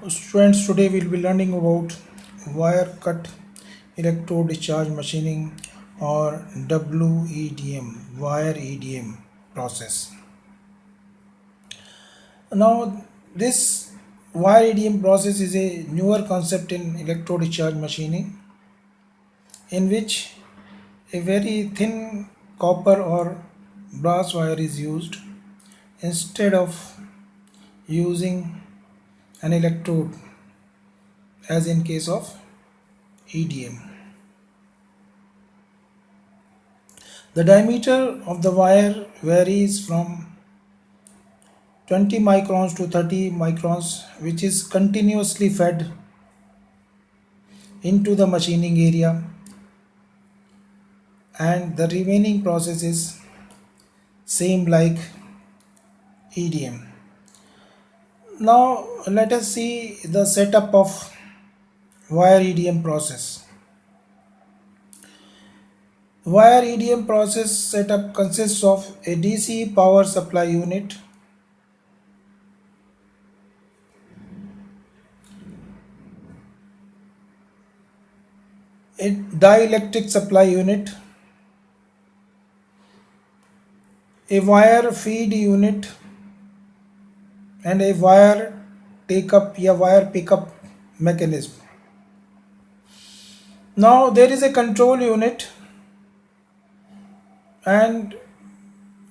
Students, today we'll be learning about wire cut electrode discharge machining or WEDM, wire EDM process. Now, this wire EDM process is a newer concept in electrode discharge machining in which a very thin copper or brass wire is used instead of using an electrode as in case of EDM. The diameter of the wire varies from 20 microns to 30 microns, which is continuously fed into the machining area, and the remaining process is same like EDM. Now let us see the setup of wire EDM process. Wire EDM process setup consists of a DC power supply unit, a dielectric supply unit, a wire feed unit, and a wire take up या wire pickup mechanism. Now there is a control unit, and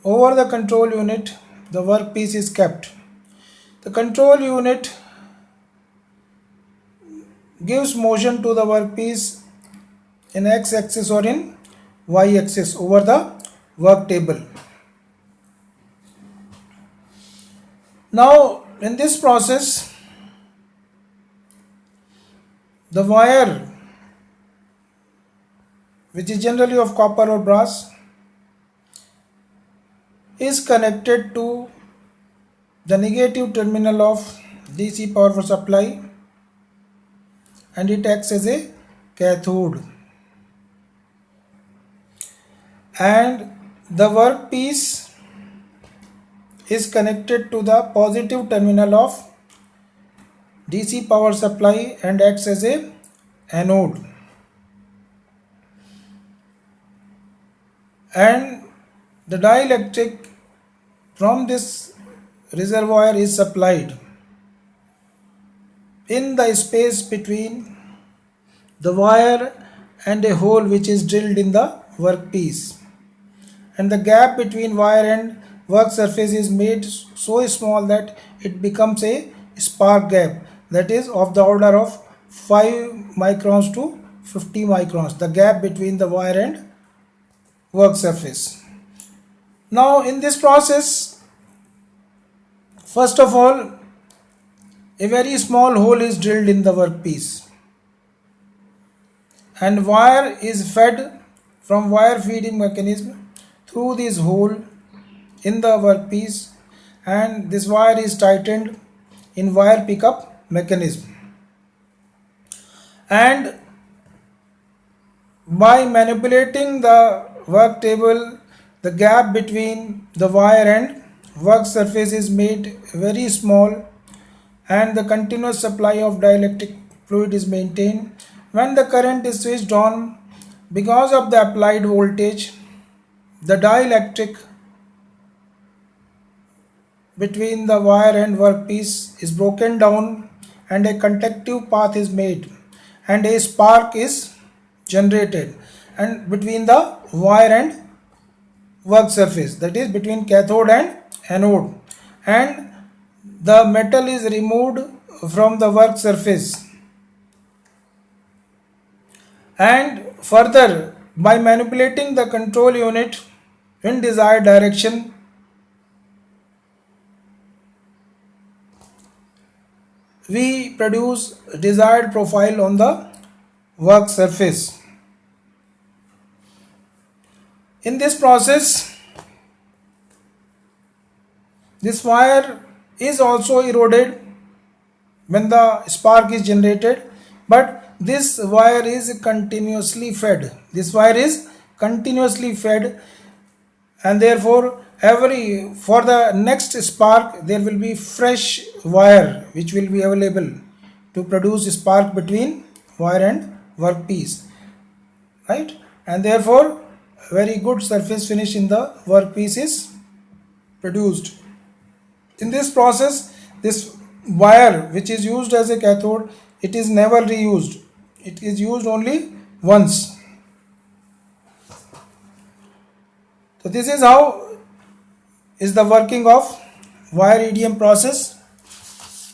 over the control unit the workpiece is kept. The control unit gives motion to the workpiece in x-axis or in y-axis over the work table. Now in this process the wire, which is generally of copper or brass, is connected to the negative terminal of DC power supply, and it acts as a cathode, and the workpiece is connected to the positive terminal of DC power supply and acts as a anode, and the dielectric from this reservoir is supplied in the space between the wire and a hole which is drilled in the workpiece, and the gap between wire and work surface is made so small that it becomes a spark gap, that is of the order of 5 microns to 50 microns, the gap between the wire and work surface. Now in this process, first of all, a very small hole is drilled in the workpiece, and wire is fed from wire feeding mechanism through this hole in the workpiece, and this wire is tightened in wire pickup mechanism, and by manipulating the work table, the gap between the wire and work surface is made very small, and the continuous supply of dielectric fluid is maintained. When the current is switched on, because of the applied voltage, the dielectric between the wire and workpiece is broken down, and a conductive path is made, and a spark is generated and between the wire and work surface, that is between cathode and anode, and the metal is removed from the work surface, and further by manipulating the control unit in desired direction, we produce desired profile on the work surface. In this process, this wire is also eroded when the spark is generated, but this wire is continuously fed. This wire is continuously fed, and therefore for the next spark there will be fresh wire which will be available to produce spark between wire and workpiece, right? And therefore very good surface finish in the workpiece is produced. In this process, this wire which is used as a cathode, it is never reused. It is used only once. So this is how is the working of wire EDM process.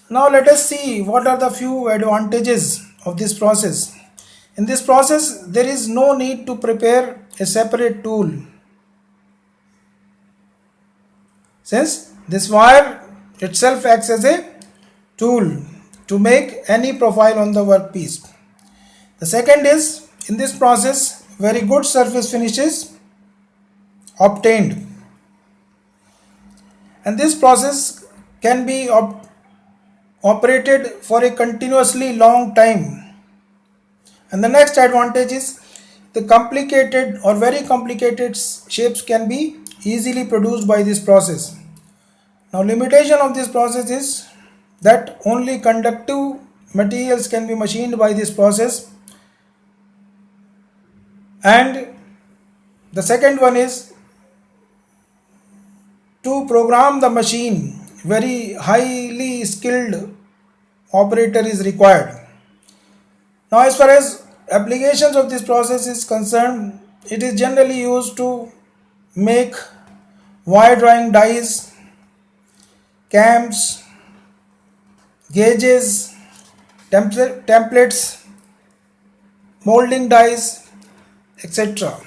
Now let us see what are the few advantages of this process. In this process, there is no need to prepare a separate tool, since this wire itself acts as a tool to make any profile on the workpiece. The second is, in this process, very good surface finish is obtained, and this process can be operated for a continuously long time. And the next advantage is the complicated or very complicated shapes can be easily produced by this process. Now, limitation of this process is that only conductive materials can be machined by this process, and the second one is to program the machine, very highly skilled operator is required. Now, as far as applications of this process is concerned, it is generally used to make wire drawing dies, cams, gauges, templates, molding dies, etc.